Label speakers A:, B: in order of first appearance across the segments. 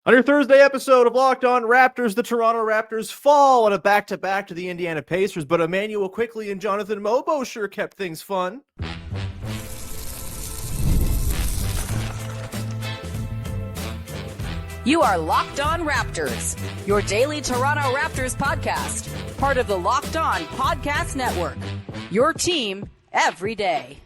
A: On your Thursday episode of Locked On Raptors, the Toronto Raptors fall on a back-to-back to the Indiana Pacers, but Immanuel Quickley and Jonathan Mogbo sure kept things fun.
B: You are Locked On Raptors, your daily Toronto Raptors podcast, part of the Locked On Podcast Network, your team every day.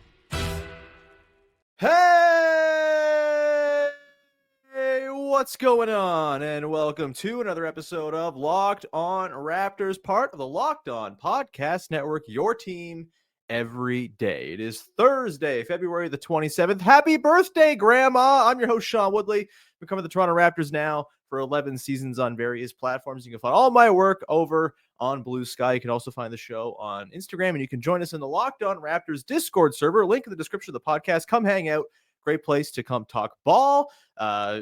A: Hey, what's going on? And welcome to another episode of Locked On Raptors, part of the Locked On Podcast Network, your team every day. It is Thursday, February the 27th. Happy birthday, Grandma. I'm your host, Sean Woodley. We cover the Toronto Raptors now for 11 seasons on various platforms. You can find all my work over on Blue Sky. You can also find the show on Instagram, and you can join us in the Locked On Raptors Discord server. Link in the description of the podcast. Come hang out. Great place to come talk ball,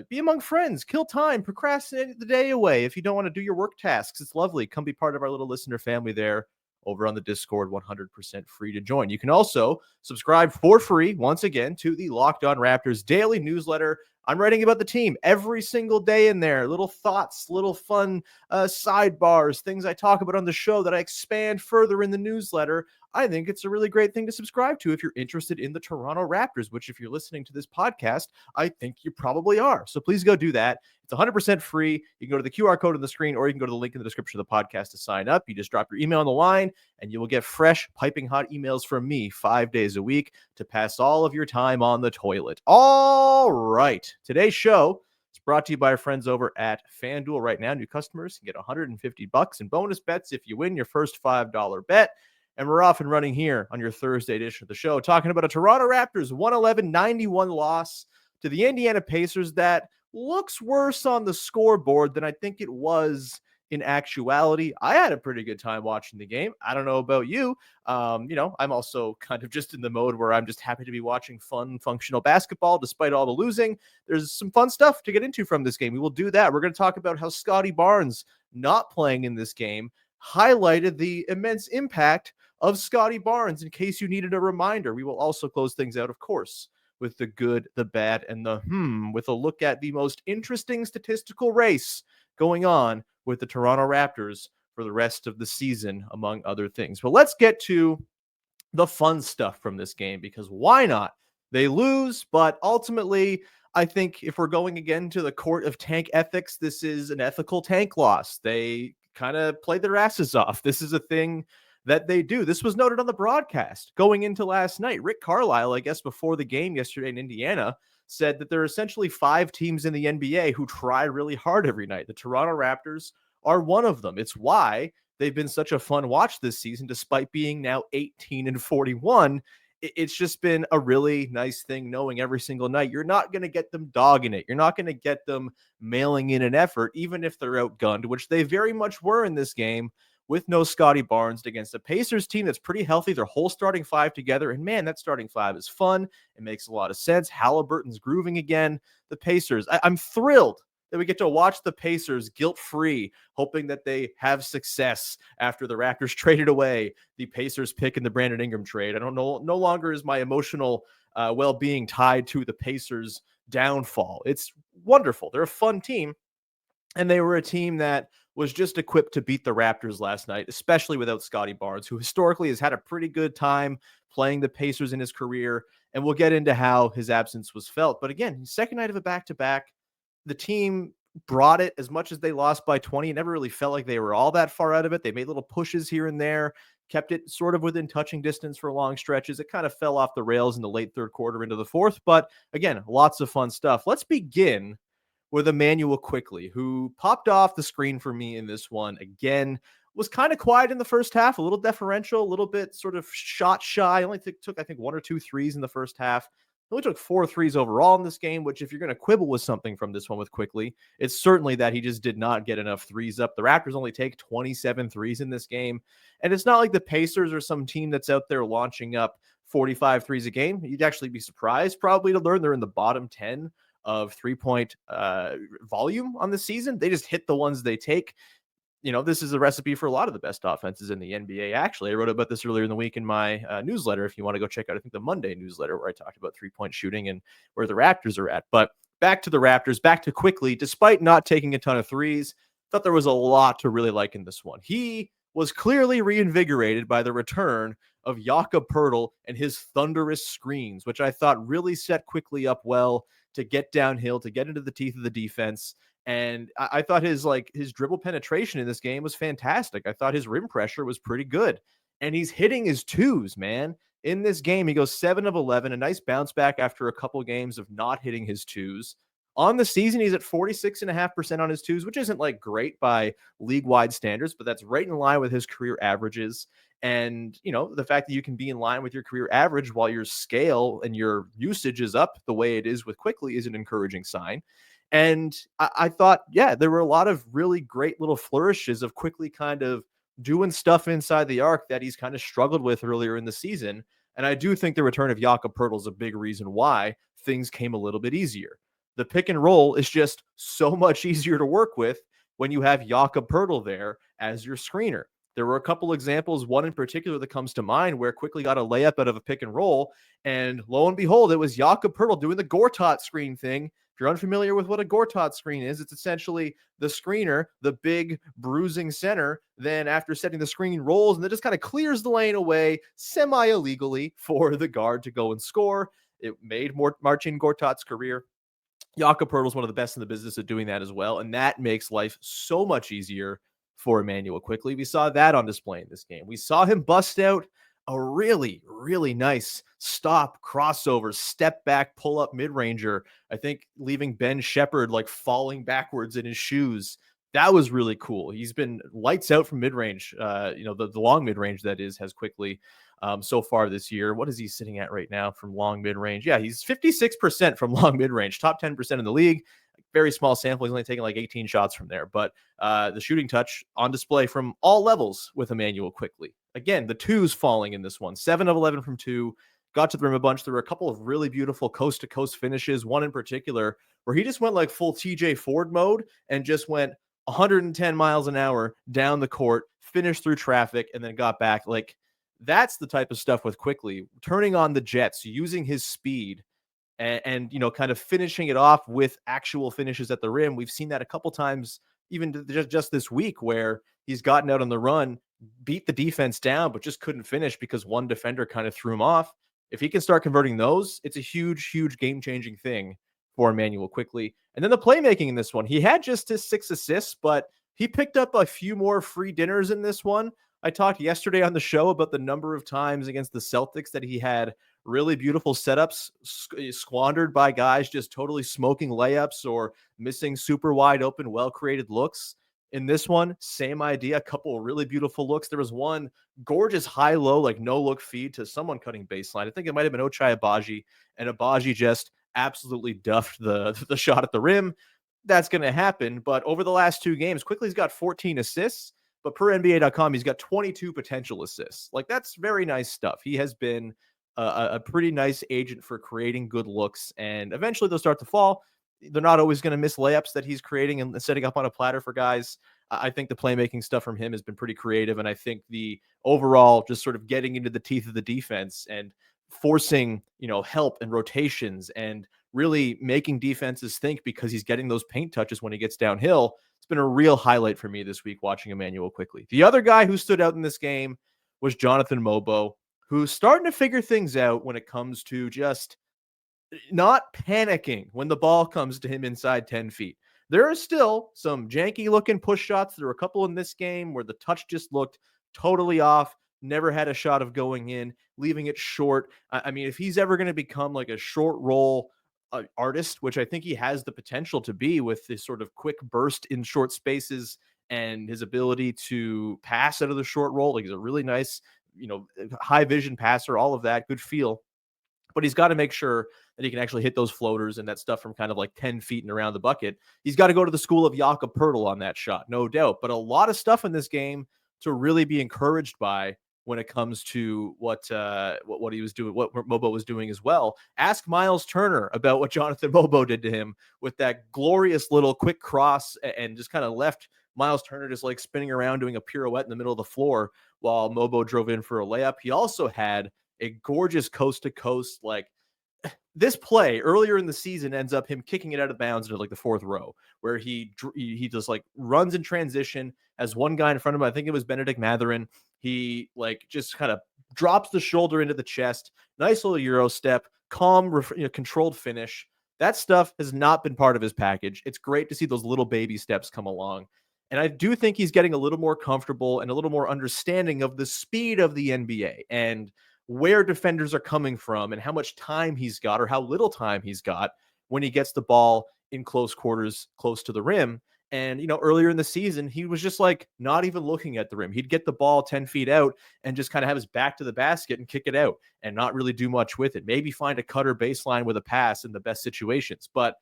A: be among friends, kill time, procrastinate the day away. If you don't want to do your work tasks, it's lovely. Come be part of our little listener family there over on the Discord, 100% free to join. You can also subscribe for free, once again, to the Locked On Raptors daily newsletter. I'm writing about the team every single day in there. Little thoughts, little fun sidebars, things I talk about on the show that I expand further in the newsletter. I think it's a really great thing to subscribe to if you're interested in the Toronto Raptors, which if you're listening to this podcast, I think you probably are. So please go do that. It's 100% free. You can go to the QR code on the screen, or you can go to the link in the description of the podcast to sign up. You just drop your email on the line, and you will get fresh, piping hot emails from me 5 days a week to pass all of your time on the toilet. All right. Today's show is brought to you by our friends over at FanDuel. Right now, new customers can get $150 in bonus bets if you win your first $5 bet. And we're off and running here on your Thursday edition of the show, talking about a Toronto Raptors 111-91 loss to the Indiana Pacers that looks worse on the scoreboard than I think it was in actuality. I had a pretty good time watching the game. I don't know about you. I'm also kind of just in the mode where I'm just happy to be watching fun, functional basketball despite all the losing. There's some fun stuff to get into from this game. We will do that. We're going to talk about how Scottie Barnes not playing in this game highlighted the immense impact of Scottie Barnes in case you needed a reminder. We will also close things out, of course, with the good, the bad, and the with a look at the most interesting statistical race going on with the Toronto Raptors for the rest of the season, among other things. But let's get to the fun stuff from this game, because why not? They lose, but ultimately, I think if we're going again to the court of tank ethics, this is an ethical tank loss. They kind of played their asses off. This is a thing that they do. This was noted on the broadcast going into last night. Rick Carlisle, I guess, before the game yesterday in Indiana, said that there are essentially 5 teams in the NBA who try really hard every night. The Toronto Raptors are one of them. It's why they've been such a fun watch this season, despite being now 18-41. It's just been a really nice thing knowing every single night you're not going to get them dogging it. You're not going to get them mailing in an effort, even if they're outgunned, which they very much were in this game with no Scottie Barnes against a Pacers team that's pretty healthy, their whole starting 5 together. And man, that starting 5 is fun. It makes a lot of sense. Halliburton's grooving again. The Pacers, I'm thrilled that we get to watch the Pacers guilt-free, hoping that they have success after the Raptors traded away the Pacers pick in the Brandon Ingram trade. I don't know, no longer is my emotional well-being tied to the Pacers' downfall. It's wonderful. They're a fun team, and they were a team that was just equipped to beat the Raptors last night, especially without Scottie Barnes, who historically has had a pretty good time playing the Pacers in his career, and we'll get into how his absence was felt. But again, second night of a back-to-back, the team brought it as much as they lost by 20. It never really felt like they were all that far out of it. They made little pushes here and there, kept it sort of within touching distance for long stretches. It kind of fell off the rails in the late third quarter into the fourth. But again, lots of fun stuff. Let's begin with Immanuel Quickley, who popped off the screen for me in this one. Again, was kind of quiet in the first half, a little deferential, a little bit sort of shot shy. Only took, I think, 1 or 2 threes in the first half. Only took 4 threes overall in this game, which if you're going to quibble with something from this one with Quickley, it's certainly that he just did not get enough threes up. The Raptors only take 27 threes in this game. And it's not like the Pacers are some team that's out there launching up 45 threes a game. You'd actually be surprised probably to learn they're in the bottom 10 of three-point volume on the season. They just hit the ones they take. You know, this is a recipe for a lot of the best offenses in the NBA. Actually, I wrote about this earlier in the week in my newsletter. If you want to go check out, I think the Monday newsletter where I talked about 3-point shooting and where the Raptors are at. But back to the Raptors, back to Quickley, despite not taking a ton of threes. Thought there was a lot to really like in this one. He was clearly reinvigorated by the return of Jakob Poeltl and his thunderous screens, which I thought really set Quickley up well to get downhill, to get into the teeth of the defense. And I thought his dribble penetration in this game was fantastic. I thought his rim pressure was pretty good. And he's hitting his twos, man. In this game, he goes 7 of 11, a nice bounce back after a couple games of not hitting his twos. On the season, he's at 46.5% on his twos, which isn't like great by league-wide standards, but that's right in line with his career averages. And, you know, the fact that you can be in line with your career average while your scale and your usage is up the way it is with Quickley is an encouraging sign. And I thought, yeah, there were a lot of really great little flourishes of Quickley kind of doing stuff inside the arc that he's kind of struggled with earlier in the season. And I do think the return of Jakob Poeltl is a big reason why things came a little bit easier. The pick and roll is just so much easier to work with when you have Jakob Poeltl there as your screener. There were a couple examples, one in particular that comes to mind where Quickley got a layup out of a pick and roll, and lo and behold, it was Jakob Poeltl doing the Gortat screen thing. If you're unfamiliar with what a Gortat screen is, it's essentially the screener, the big bruising center, then after setting the screen rolls and then just kind of clears the lane away semi-illegally for the guard to go and score. It made Marcin Gortat's career. Jakob Poeltl is one of the best in the business at doing that as well, and that makes life so much easier for Immanuel Quickley. We saw that on display in this game. We saw him bust out a really, really nice stop, crossover, step back, pull up mid-ranger. I think leaving Ben Shepherd like falling backwards in his shoes. That was really cool. He's been lights out from mid-range. The long mid-range that is has Quickley so far this year. What is he sitting at right now from long mid-range? Yeah, he's 56% from long mid-range, top 10% in the league. Very small sample. He's only taking like 18 shots from there. But the shooting touch on display from all levels with Immanuel Quickley. Again, the twos falling in this one. 7 of 11 from two. Got to the rim a bunch. There were a couple of really beautiful coast-to-coast finishes. One in particular where he just went like full TJ Ford mode and just went 110 miles an hour down the court, finished through traffic, and then got back. Like, that's the type of stuff with Quickley. Turning on the jets, using his speed, and kind of finishing it off with actual finishes at the rim. We've seen that a couple times, even just this week, where he's gotten out on the run, beat the defense down, but just couldn't finish because one defender kind of threw him off. If he can start converting those, it's a huge, huge game-changing thing for Immanuel Quickley. And then the playmaking in this one, he had just his 6 assists, but he picked up a few more free dinners in this one. I talked yesterday on the show about the number of times against the Celtics that he had really beautiful setups squandered by guys just totally smoking layups or missing super wide open, well-created looks. In this one, same idea, a couple of really beautiful looks. There was one gorgeous high-low, like no-look feed to someone cutting baseline. I think it might have been Ochai Agbaji, and Agbaji just absolutely duffed the shot at the rim. That's going to happen, but over the last 2 games, Quickley's got 14 assists, but per NBA.com, he's got 22 potential assists. Like, that's very nice stuff. He has been a pretty nice agent for creating good looks, and eventually they'll start to fall. They're not always going to miss layups that he's creating and setting up on a platter for guys. I think the playmaking stuff from him has been pretty creative, and I think the overall just sort of getting into the teeth of the defense and forcing, help and rotations and really making defenses think because he's getting those paint touches when he gets downhill. It's been a real highlight for me this week watching Immanuel Quickley. The other guy who stood out in this game was Jonathan Mogbo, who's starting to figure things out when it comes to just not panicking when the ball comes to him inside 10 feet. There are still some janky looking push shots. There were a couple in this game where the touch just looked totally off, never had a shot of going in, leaving it short. I mean, if he's ever going to become like a short roll artist, which I think he has the potential to be with this sort of quick burst in short spaces and his ability to pass out of the short roll. Like, he's a really nice, high vision passer, all of that, good feel. But he's got to make sure that he can actually hit those floaters and that stuff from kind of like 10 feet and around the bucket. He's got to go to the school of Jakob Poeltl on that shot, no doubt. But a lot of stuff in this game to really be encouraged by when it comes to what he was doing, what Mogbo was doing as well. Ask Miles Turner about what Jonathan Mogbo did to him with that glorious little quick cross and just kind of left Miles Turner just like spinning around doing a pirouette in the middle of the floor while Mogbo drove in for a layup. He also had a gorgeous coast to coast, like this play earlier in the season ends up him kicking it out of bounds into like the fourth row, where he just like runs in transition, has one guy in front of him. I think it was Benedict Mathurin. He like just kind of drops the shoulder into the chest. Nice little Euro step, calm, controlled finish. That stuff has not been part of his package. It's great to see those little baby steps come along. And I do think he's getting a little more comfortable and a little more understanding of the speed of the NBA and where defenders are coming from and how much time he's got or how little time he's got when he gets the ball in close quarters, close to the rim. And, earlier in the season, he was just like not even looking at the rim. He'd get the ball 10 feet out and just kind of have his back to the basket and kick it out and not really do much with it. Maybe find a cutter baseline with a pass in the best situations. But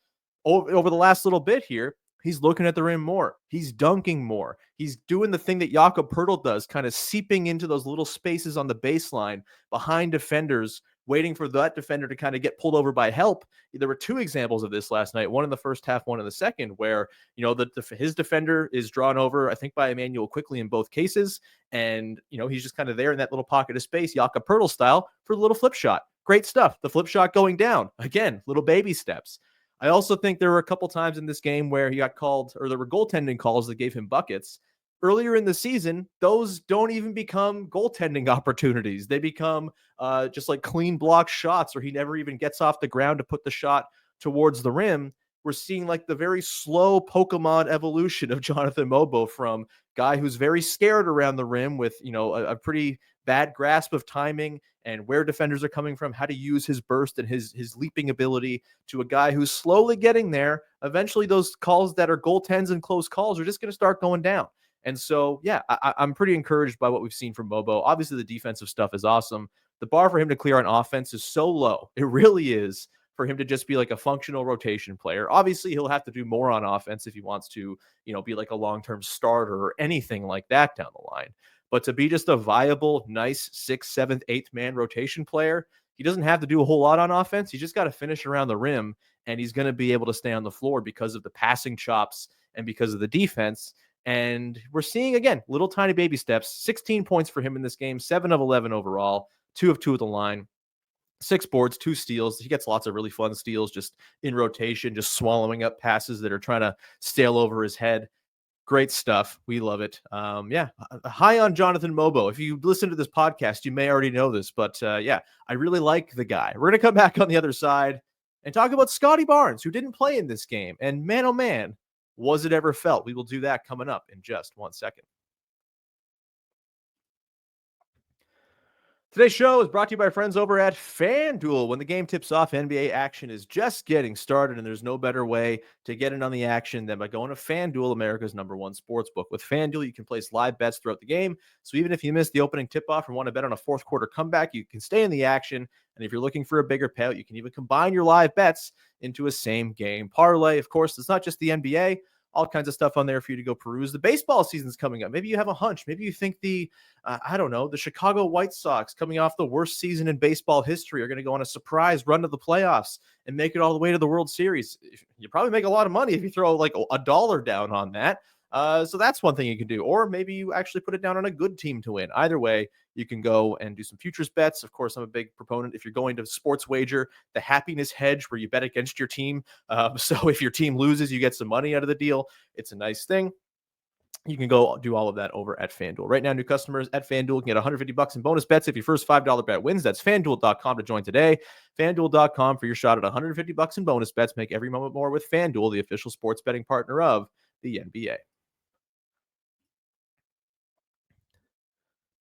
A: over the last little bit here, he's looking at the rim more. He's dunking more. He's doing the thing that Jakob Poeltl does, kind of seeping into those little spaces on the baseline behind defenders, waiting for that defender to kind of get pulled over by help. There were two examples of this last night, one in the first half, one in the second, where, his defender is drawn over, I think, by Immanuel Quickley in both cases. And, he's just kind of there in that little pocket of space, Jakob Poeltl style, for the little flip shot. Great stuff. The flip shot going down. Again, little baby steps. I also think there were a couple times in this game where he got called, or there were goaltending calls that gave him buckets. Earlier in the season, those don't even become goaltending opportunities. They become just like clean block shots, or he never even gets off the ground to put the shot towards the rim. We're seeing like the very slow Pokemon evolution of Jonathan Mogbo from guy who's very scared around the rim with, a pretty bad grasp of timing and where defenders are coming from, how to use his burst and his leaping ability, to a guy who's slowly getting there. Eventually, those calls that are goaltends and close calls are just going to start going down. And so, yeah, I'm pretty encouraged by what we've seen from Mogbo. Obviously, the defensive stuff is awesome. The bar for him to clear on offense is so low. It really is, for him to just be like a functional rotation player. Obviously, he'll have to do more on offense if he wants to, be like a long-term starter or anything like that down the line. But to be just a viable, nice 6th, 7th, 8th man rotation player, he doesn't have to do a whole lot on offense. He just got to finish around the rim, and he's going to be able to stay on the floor because of the passing chops and because of the defense. And we're seeing, again, little tiny baby steps. 16 points for him in this game, 7 of 11 overall, 2 of 2 at the line, 6 boards, 2 steals. He gets lots of really fun steals just in rotation, just swallowing up passes that are trying to sail over his head. Great stuff. We love it. High on Jonathan Mogbo. If you listen to this podcast, you may already know this, but I really like the guy. We're going to come back on the other side and talk about Scottie Barnes, who didn't play in this game. And man, oh man, was it ever felt? We will do that coming up in just 1 second. Today's show is brought to you by our friends over at FanDuel. When the game tips off, NBA action is just getting started, and there's no better way to get in on the action than by going to FanDuel, America's #1 sportsbook. With FanDuel, you can place live bets throughout the game, so even if you miss the opening tip-off and want to bet on a fourth quarter comeback, you can stay in the action. And if you're looking for a bigger payout, you can even combine your live bets into a same-game parlay. Of course, it's not just the NBA. All kinds of stuff on there for you to go peruse. The baseball season's coming up. Maybe you have a hunch. Maybe you think the Chicago White Sox, coming off the worst season in baseball history, are going to go on a surprise run to the playoffs and make it all the way to the World Series. You probably make a lot of money if you throw like $1 down on that. So that's one thing you can do. Or maybe you actually put it down on a good team to win. Either way, you can go and do some futures bets. Of course, I'm a big proponent. If you're going to sports wager, the happiness hedge, where you bet against your team. So if your team loses, you get some money out of the deal. It's a nice thing. You can go do all of that over at FanDuel. Right now, new customers at FanDuel can get $150 in bonus bets if your first $5 bet wins. That's FanDuel.com to join today. FanDuel.com for your shot at $150 in bonus bets. Make every moment more with FanDuel, the official sports betting partner of the NBA.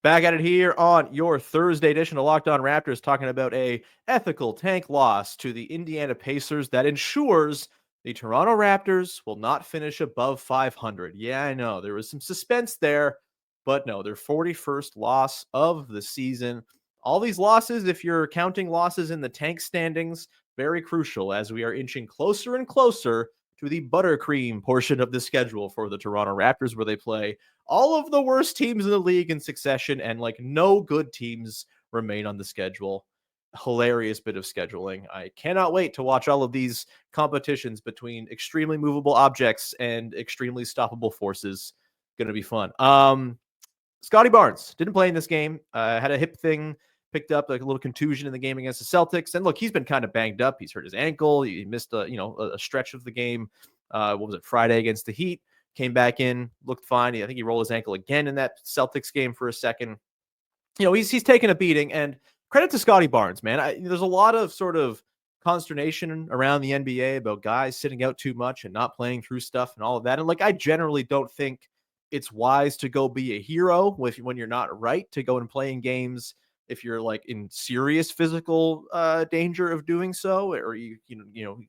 A: Back at it here on your Thursday edition of Locked On Raptors, talking about a ethical tank loss to the Indiana Pacers that ensures the Toronto Raptors will not finish above 500. Yeah, I know there was some suspense there, but no, their 41st loss of the season. All these losses, if you're counting losses in the tank standings, very crucial as we are inching closer and closer to the buttercream portion of the schedule for the Toronto Raptors, where they play all of the worst teams in the league in succession, and like no good teams remain on the schedule. Hilarious bit of scheduling. I cannot wait to watch all of these competitions between extremely movable objects and extremely stoppable forces. Going to be fun. Scottie Barnes didn't play in this game. Had a hip thing picked up like a little contusion in the game against the Celtics. And look, he's been kind of banged up. He's hurt his ankle. He missed a stretch of the game. What was it, Friday against the Heat? Came back in, looked fine. I think he rolled his ankle again in that Celtics game for a second. He's taken a beating, and credit to Scottie Barnes, man. There's a lot of sort of consternation around the NBA about guys sitting out too much and not playing through stuff and all of that. And like, I generally don't think it's wise to go be a hero when you're not right, to go and play in games if you're like in serious physical danger of doing so, or you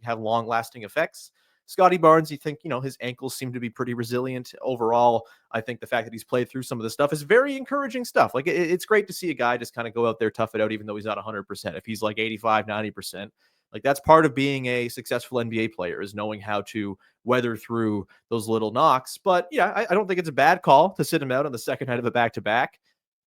A: have long lasting effects. Scottie Barnes, you think, his ankles seem to be pretty resilient overall. I think the fact that he's played through some of the stuff is very encouraging stuff. Like, it's great to see a guy just kind of go out there, tough it out, even though he's not 100%. If he's like 85, 90%, like, that's part of being a successful NBA player, is knowing how to weather through those little knocks. But yeah, I don't think it's a bad call to sit him out on the second night of a back-to-back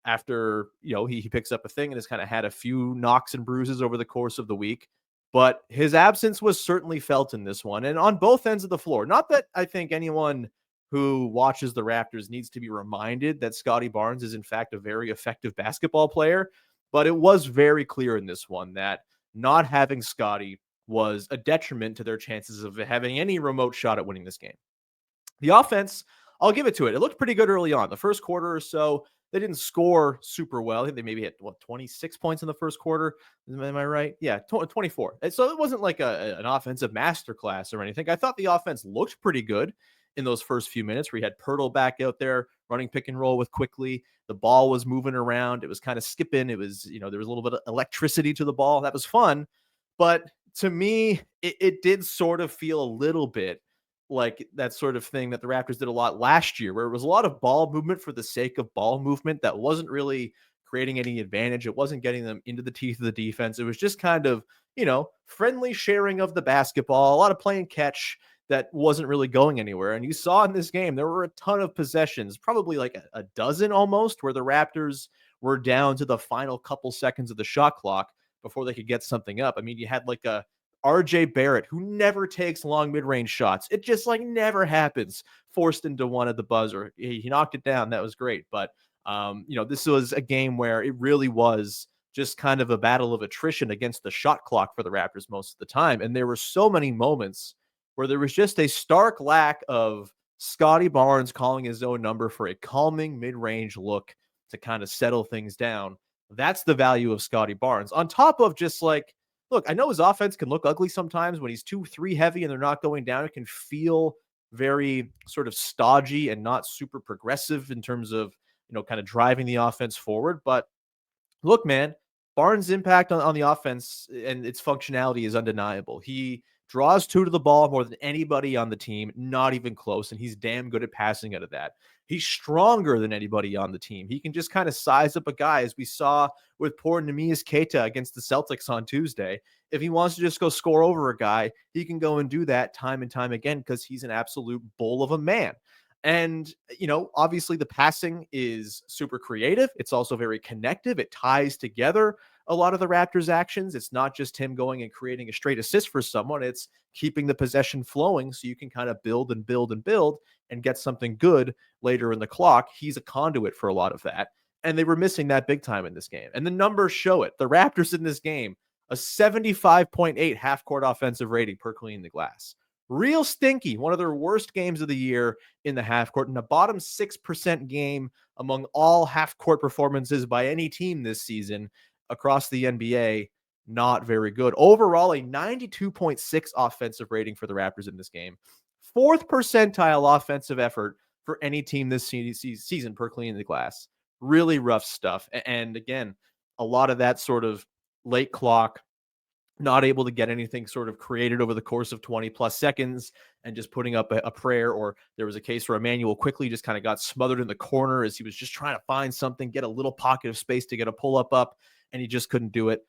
A: after, he picks up a thing and has kind of had a few knocks and bruises over the course of the week. But his absence was certainly felt in this one, and on both ends of the floor. Not that I think anyone who watches the Raptors needs to be reminded that Scottie Barnes is in fact a very effective basketball player, but it was very clear in this one that not having Scottie was a detriment to their chances of having any remote shot at winning this game. The offense, I'll give it to it. It looked pretty good early on. The first quarter or so, they didn't score super well. I think they maybe had 26 points in the first quarter. Am I right? Yeah, 24. And so it wasn't like an offensive masterclass or anything. I thought the offense looked pretty good in those first few minutes, where you had Poeltl back out there running pick and roll with Quickley. The ball was moving around. It was kind of skipping. It was, there was a little bit of electricity to the ball. That was fun. But to me, it did sort of feel a little bit like that sort of thing that the Raptors did a lot last year, where it was a lot of ball movement for the sake of ball movement that wasn't really creating any advantage. It wasn't getting them into the teeth of the defense. It was just kind of, friendly sharing of the basketball, a lot of playing catch that wasn't really going anywhere. And you saw in this game, there were a ton of possessions, probably like a dozen almost, where the Raptors were down to the final couple seconds of the shot clock before they could get something up. I mean, you had like a RJ Barrett, who never takes long mid-range shots. It just like never happens, forced into one at the buzzer. He knocked it down. That was great. But, this was a game where it really was just kind of a battle of attrition against the shot clock for the Raptors most of the time. And there were so many moments where there was just a stark lack of Scottie Barnes calling his own number for a calming mid-range look to kind of settle things down. That's the value of Scottie Barnes. On top of just like, look, I know his offense can look ugly sometimes when he's 2-3 heavy and they're not going down. It can feel very sort of stodgy and not super progressive in terms of, kind of driving the offense forward. But look, man, Barnes' impact on the offense and its functionality is undeniable. He draws two to the ball more than anybody on the team, not even close, and he's damn good at passing out of that. He's stronger than anybody on the team. He can just kind of size up a guy, as we saw with poor Neemias Queta against the Celtics on Tuesday. If he wants to just go score over a guy, he can go and do that time and time again because he's an absolute bull of a man. And, obviously the passing is super creative. It's also very connective. It ties together a lot of the Raptors' actions. It's not just him going and creating a straight assist for someone. It's keeping the possession flowing so you can kind of build and build and build and get something good later in the clock. He's a conduit for a lot of that. And they were missing that big time in this game. And the numbers show it. The Raptors in this game, a 75.8 half-court offensive rating per cleaning the glass. Real stinky. One of their worst games of the year in the half court, and a bottom 6% game among all half court performances by any team this season across the NBA. Not very good. Overall, a 92.6 offensive rating for the Raptors in this game. 4th percentile offensive effort for any team this season per cleaning the glass. Really rough stuff. And again, a lot of that sort of late clock, not able to get anything sort of created over the course of 20 plus seconds and just putting up a prayer. Or there was a case where Immanuel Quickley just kind of got smothered in the corner as he was just trying to find something, get a little pocket of space to get a pull up, and he just couldn't do it.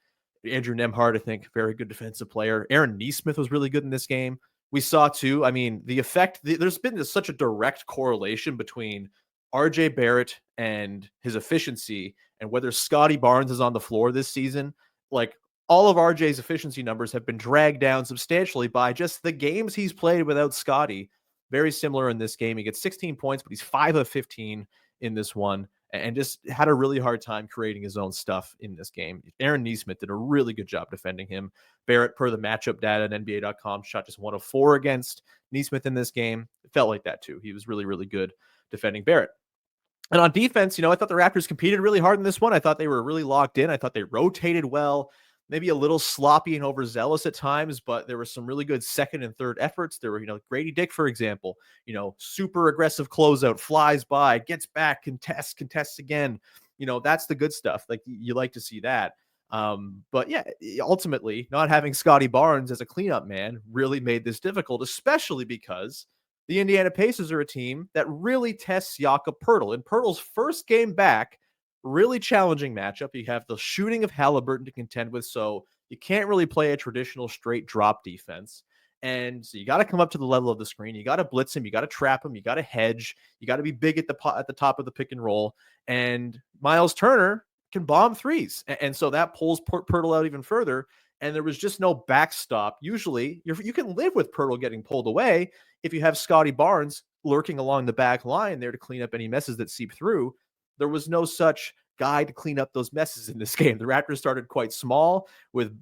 A: Andrew Nembhard, I think, very good defensive player. Aaron Nesmith was really good in this game. We saw too, I mean, the effect, there's been such a direct correlation between RJ Barrett and his efficiency and whether Scottie Barnes is on the floor this season. Like, all of RJ's efficiency numbers have been dragged down substantially by just the games he's played without Scottie. Very similar in this game. He gets 16 points, but he's 5 of 15 in this one. and just had a really hard time creating his own stuff in this game. Aaron Nesmith did a really good job defending him. Barrett, per the matchup data at NBA.com, shot just 1 of 4 against Nesmith in this game. It felt like that too. He was really, really good defending Barrett. And on defense, I thought the Raptors competed really hard in this one. I thought they were really locked in. I thought they rotated well, maybe a little sloppy and overzealous at times, but there were some really good second and third efforts. There were, Grady Dick, for example, super aggressive closeout, flies by, gets back, contests again. That's the good stuff. Like, you like to see that. But yeah, ultimately, not having Scottie Barnes as a cleanup man really made this difficult, especially because the Indiana Pacers are a team that really tests Jakob Poeltl. In Poeltl's first game back, really challenging matchup. You have the shooting of Halliburton to contend with, so you can't really play a traditional straight drop defense. And so you got to come up to the level of the screen. You got to blitz him. You got to trap him. You got to hedge. You got to be big at the top of the pick and roll. And Miles Turner can bomb threes. And so that pulls Poeltl out even further. And there was just no backstop. Usually, you can live with Poeltl getting pulled away if you have Scottie Barnes lurking along the back line there to clean up any messes that seep through. There was no such guy to clean up those messes in this game. The Raptors started quite small with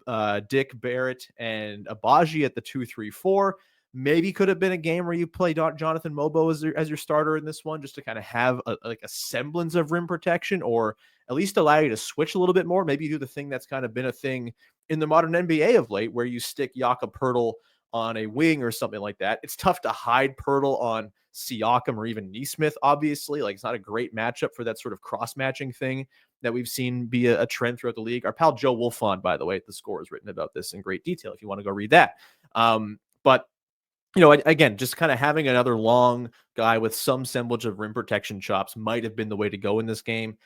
A: Dick, Barrett, and Abaji at the 2-3-4. Maybe could have been a game where you play Jonathan Mogbo as your starter in this one, just to kind of have a semblance of rim protection, or at least allow you to switch a little bit more. Maybe do the thing that's kind of been a thing in the modern NBA of late, where you stick Jakob Poeltl on a wing or something like that. It's tough to hide Poeltl on Siakam or even Nesmith, obviously. Like, it's not a great matchup for that sort of cross-matching thing that we've seen be a trend throughout the league. Our pal Joe Wolfond, by the way, at The Score, has written about this in great detail if you want to go read that. But again, just kind of having another long guy with some semblance of rim protection chops might have been the way to go in this game.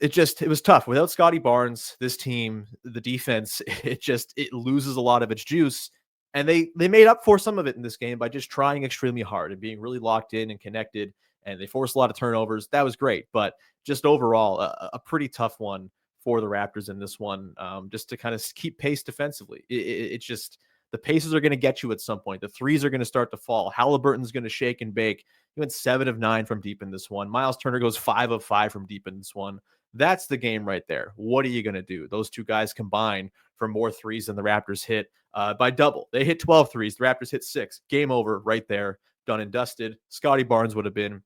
A: It was tough. Without Scottie Barnes, this team, the defense, it loses a lot of its juice. And they made up for some of it in this game by just trying extremely hard and being really locked in and connected. And they forced a lot of turnovers. That was great. But just overall, a pretty tough one for the Raptors in this one, just to kind of keep pace defensively. It's just, the Pacers are going to get you at some point. The threes are going to start to fall. Halliburton's going to shake and bake. He went 7 of 9 from deep in this one. Miles Turner goes 5 of 5 from deep in this one. That's the game right there. What are you going to do? Those two guys combine for more threes than the Raptors hit by double. They hit 12 threes. The Raptors hit 6. Game over right there. Done and dusted. Scottie Barnes would have been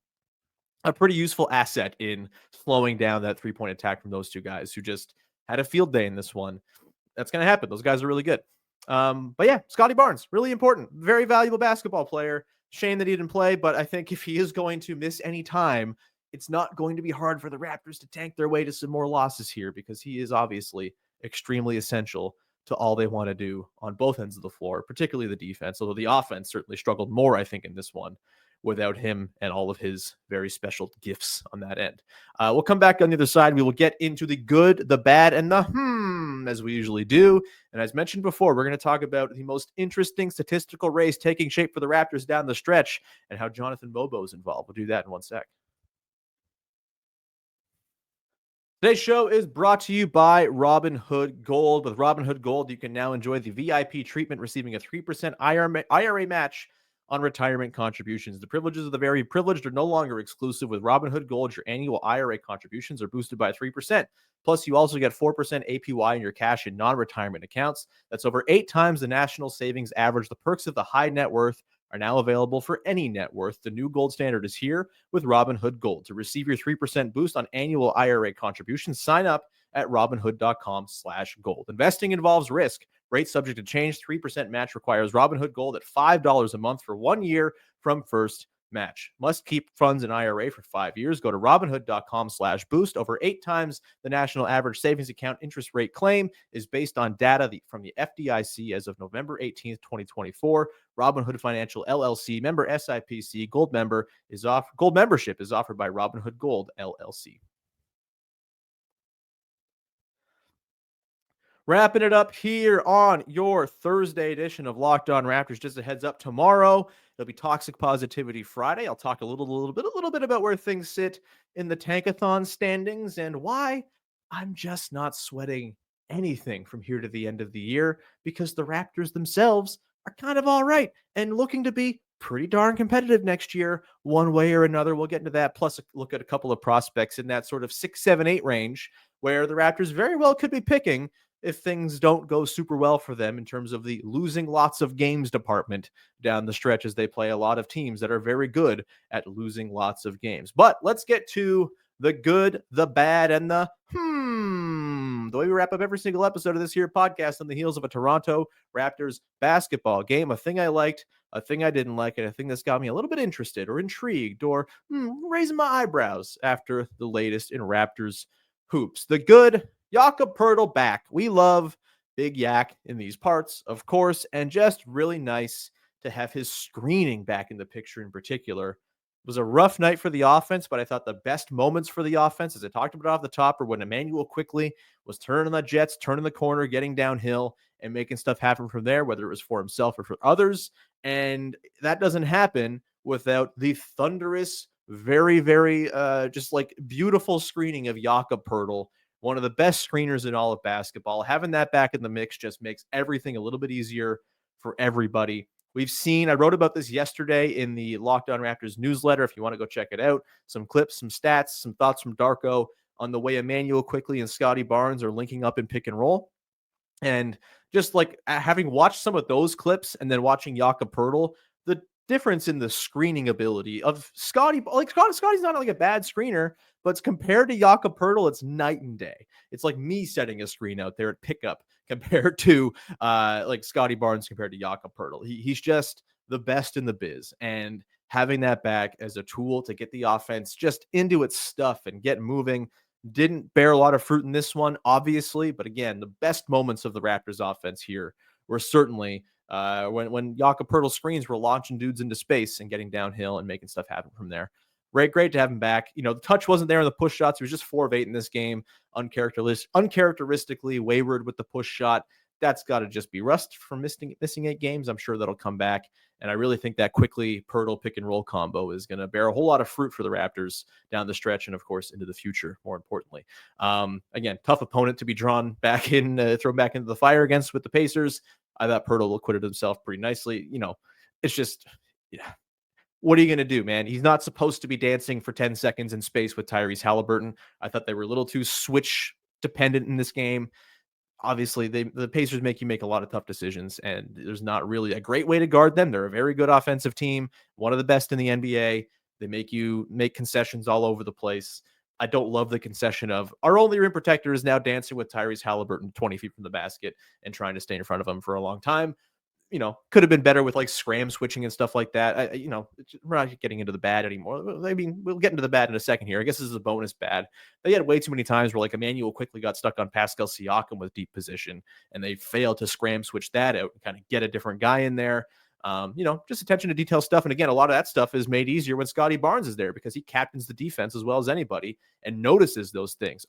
A: a pretty useful asset in slowing down that three-point attack from those two guys who just had a field day in this one. That's going to happen. Those guys are really good. But yeah, Scottie Barnes, really important. Very valuable basketball player. Shame that he didn't play, but I think if he is going to miss any time, it's not going to be hard for the Raptors to tank their way to some more losses here, because he is obviously extremely essential to all they want to do on both ends of the floor, particularly the defense, although the offense certainly struggled more, I think, in this one without him and all of his very special gifts on that end. We'll come back on the other side. We will get into the good, the bad, and the as we usually do. And as mentioned before, we're going to talk about the most interesting statistical race taking shape for the Raptors down the stretch and how Jonathan Mogbo is involved. We'll do that in one sec. Today's show is brought to you by Robinhood Gold. With Robinhood Gold, you can now enjoy the VIP treatment, receiving a 3% IRA match on retirement contributions. The privileges of the very privileged are no longer exclusive. With Robinhood Gold, your annual IRA contributions are boosted by 3%. Plus, you also get 4% APY in your cash in non-retirement accounts. That's over 8 times the national savings average. The perks of the high net worth are now available for any net worth. The new gold standard is here with Robinhood Gold. To receive your 3% boost on annual IRA contributions, sign up at robinhood.com/gold. Investing involves risk. Rates subject to change. 3% match requires Robinhood Gold at $5 a month for 1 year from first match. Must keep funds in IRA for 5 years. Go to robinhood.com/boost. Over 8 times the national average savings account interest rate claim is based on data from the FDIC as of November 18th, 2024. Robinhood Financial LLC, member SIPC. Gold membership is offered by Robinhood Gold LLC. Wrapping it up here on your Thursday edition of Locked On Raptors. Just a heads up, tomorrow it'll be Toxic Positivity Friday. I'll talk a little bit about where things sit in the Tankathon standings and why I'm just not sweating anything from here to the end of the year, because the Raptors themselves are kind of all right and looking to be pretty darn competitive next year, one way or another. We'll get into that. Plus, look at a couple of prospects in that sort of 6, 7, 8 range where the Raptors very well could be picking if things don't go super well for them in terms of the losing lots of games department down the stretch, as they play a lot of teams that are very good at losing lots of games. But let's get to the good, the bad, and the the way we wrap up every single episode of this here podcast on the heels of a Toronto Raptors basketball game. A thing I liked, a thing I didn't like, and a thing that's got me a little bit interested or intrigued or raising my eyebrows after the latest in Raptors hoops. The good, Jakob Poeltl back. We love Big Yak in these parts, of course, and just really nice to have his screening back in the picture in particular. It was a rough night for the offense, but I thought the best moments for the offense, as I talked about off the top, are when Immanuel Quickley was turning the Jets, turning the corner, getting downhill, and making stuff happen from there, whether it was for himself or for others. And that doesn't happen without the thunderous, very, very just like beautiful screening of Jakob Poeltl, one of the best screeners in all of basketball. Having that back in the mix just makes everything a little bit easier for everybody. We've seen, I wrote about this yesterday in the Locked On Raptors newsletter. If you want to go check it out, some clips, some stats, some thoughts from Darko on the way Immanuel Quickley and Scottie Barnes are linking up in pick and roll. And just like having watched some of those clips and then watching Jakob Poeltl, the difference in the screening ability of Scottie, like Scottie's not like a bad screener, but it's compared to Jakob Poeltl, it's night and day. It's like me setting a screen out there at pickup compared to like Scottie Barnes compared to Jakob Poeltl. He's just the best in the biz, and having that back as a tool to get the offense just into its stuff and get moving didn't bear a lot of fruit in this one, obviously. But again, the best moments of the Raptors offense here were certainly when Jakob Poeltl screens were launching dudes into space and getting downhill and making stuff happen from there. Great to have him back. You know, the touch wasn't there in the push shots. He was just 4 of 8 in this game. Uncharacteristically wayward with the push shot. That's got to just be rust from missing 8 games. I'm sure that'll come back. And I really think that Quickley Poeltl pick and roll combo is going to bear a whole lot of fruit for the Raptors down the stretch and, of course, into the future, more importantly. Again, tough opponent to be thrown back into the fire against with the Pacers. I thought Poeltl acquitted himself pretty nicely. You know, it's just, yeah. What are you going to do, man? He's not supposed to be dancing for 10 seconds in space with Tyrese Halliburton. I thought they were a little too switch dependent in this game. Obviously, the Pacers make you make a lot of tough decisions, and there's not really a great way to guard them. They're a very good offensive team, one of the best in the NBA. They make you make concessions all over the place. I don't love the concession of our only rim protector is now dancing with Tyrese Halliburton 20 feet from the basket and trying to stay in front of him for a long time. You know, could have been better with like scram switching and stuff like that. We're not getting into the bad anymore. I mean, we'll get into the bad in a second here. I guess this is a bonus bad. They had way too many times where like Immanuel Quickley got stuck on Pascal Siakam with deep position, and they failed to scram switch that out and kind of get a different guy in there. Just attention to detail stuff. And again, a lot of that stuff is made easier when Scottie Barnes is there because he captains the defense as well as anybody and notices those things.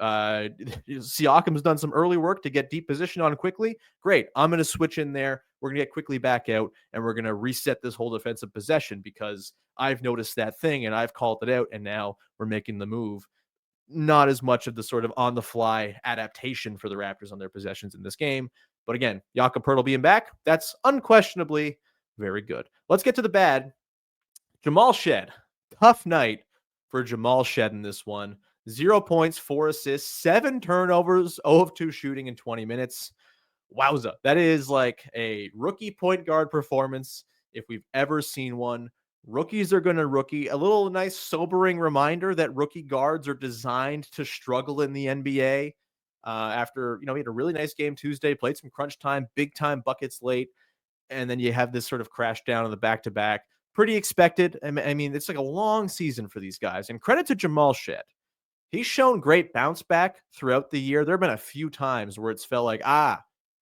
A: Siakam's done some early work to get deep position on Quickley. Great. I'm going to switch in there. We're going to get Quickley back out, and we're going to reset this whole defensive possession because I've noticed that thing and I've called it out, and now we're making the move. Not as much of the sort of on-the-fly adaptation for the Raptors on their possessions in this game. But again, Jakob Poeltl being back, that's unquestionably very good. Let's get to the bad. Jamal Shead. Tough night for Jamal Shead in this one. 0 points, 4 assists, 7 turnovers, 0 of 2 shooting in 20 minutes. Wowza. That is like a rookie point guard performance if we've ever seen one. Rookies are going to rookie. A little nice sobering reminder that rookie guards are designed to struggle in the NBA. After, he had a really nice game Tuesday, played some crunch time, big time buckets late, and then you have this sort of crash down in the back-to-back. Pretty expected. I mean, it's like a long season for these guys. And credit to Jamal Shead. He's shown great bounce back throughout the year. There have been a few times where it's felt like,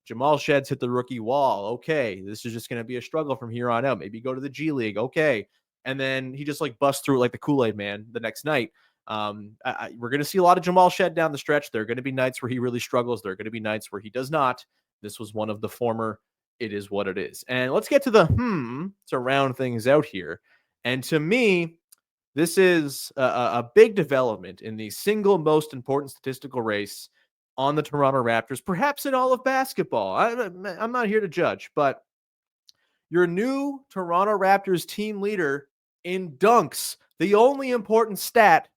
A: Jamal Shead's hit the rookie wall. Okay, this is just going to be a struggle from here on out. Maybe go to the G League. Okay. And then he just like busts through it like the Kool-Aid man the next night. We're going to see a lot of Jamal Shead down the stretch. There are going to be nights where he really struggles. There are going to be nights where he does not. This was one of the former. It is what it is. And let's get to the to round things out here. And to me, this is a big development in the single most important statistical race on the Toronto Raptors, perhaps in all of basketball. I'm not here to judge, but your new Toronto Raptors team leader in dunks. The only important stat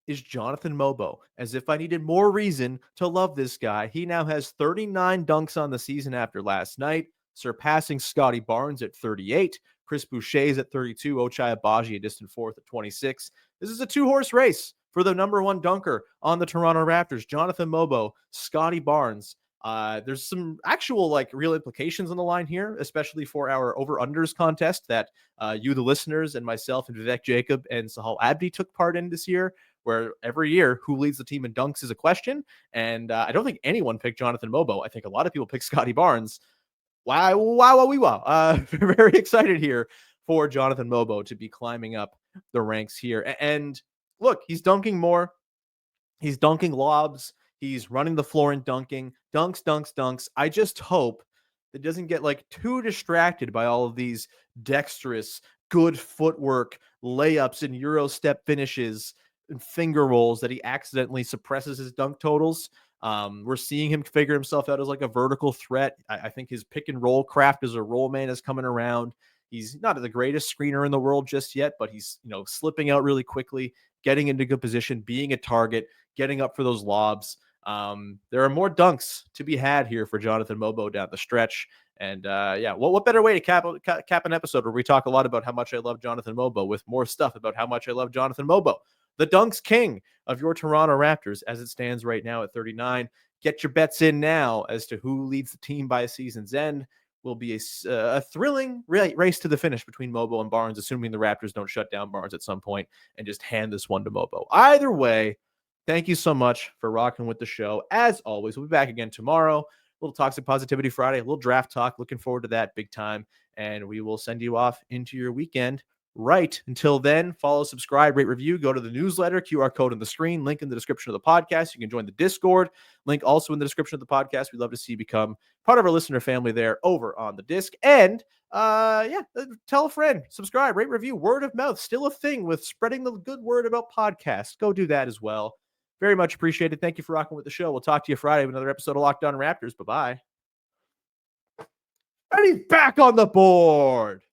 A: is Jonathan Mogbo. As if I needed more reason to love this guy. He now has 39 dunks on the season after last night, surpassing Scottie Barnes at 38. Chris Boucher's at 32. Ochai Agbaji a distant fourth at 26. This is a two-horse race for the number one dunker on the Toronto Raptors. Jonathan Mogbo, Scottie Barnes. There's some actual real implications on the line here, especially for our over-unders contest that you, the listeners, and myself and Vivek Jacob and Sahal Abdi took part in this year, where every year who leads the team in dunks is a question. And I don't think anyone picked Jonathan Mogbo. I think a lot of people picked Scottie Barnes. Wow. Very excited here for Jonathan Mogbo to be climbing up the ranks here. And look, he's dunking more. He's dunking lobs. He's running the floor and dunking. Dunks. I just hope that doesn't get too distracted by all of these dexterous, good footwork, layups and Euro step finishes and finger rolls that he accidentally suppresses his dunk totals. We're seeing him figure himself out as a vertical threat. I think his pick and roll craft as a roll man is coming around. He's not the greatest screener in the world just yet, but he's slipping out really quickly, getting into good position, being a target, getting up for those lobs. There are more dunks to be had here for Jonathan Mogbo down the stretch. And what better way to cap an episode where we talk a lot about how much I love Jonathan Mogbo with more stuff about how much I love Jonathan Mogbo, the dunks king of your Toronto Raptors as it stands right now at 39. Get your bets in now as to who leads the team by season's end. Will be a thrilling race to the finish between Mogbo and Barnes, assuming the Raptors don't shut down Barnes at some point and just hand this one to Mogbo. Either way, thank you so much for rocking with the show. As always, we'll be back again tomorrow. A little Toxic Positivity Friday, a little draft talk. Looking forward to that big time. And we will send you off into your weekend. Right. Until then, follow, subscribe, rate, review. Go to the newsletter, QR code on the screen, link in the description of the podcast. You can join the Discord, link also in the description of the podcast. We'd love to see you become part of our listener family there over on the disc. And tell a friend, subscribe, rate, review. Word of mouth, still a thing with spreading the good word about podcasts. Go do that as well. Very much appreciated. Thank you for rocking with the show. We'll talk to you Friday with another episode of Locked On Raptors. Bye-bye. And he's back on the board.